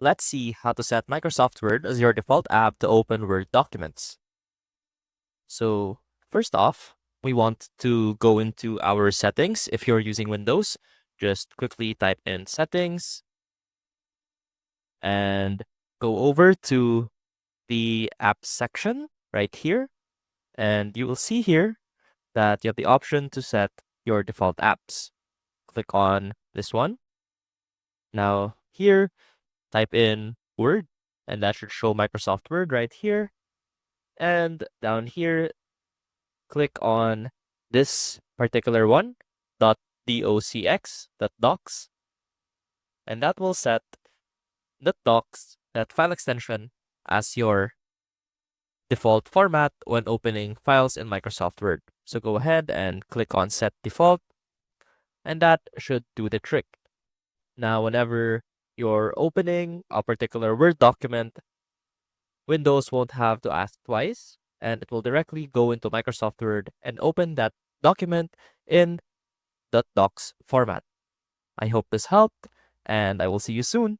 let's see how to set Microsoft Word as your default app to open Word documents. So first off, we want to go into our settings. If you're using Windows, just quickly type in settings and go over to the apps section right here. And you will see here that you have the option to set your default apps. Click on this one. Now here, type in Word, and that should show Microsoft Word right here. And down here, click on this particular one, .docx, .docs, and that will set .docs, that file extension, as your default format when opening files in Microsoft Word. So go ahead and click on Set Default, and that should do the trick. Now, whenever you're opening a particular Word document, Windows won't have to ask twice, and it will directly go into Microsoft Word and open that document in .docs format. I hope this helped, and I will see you soon.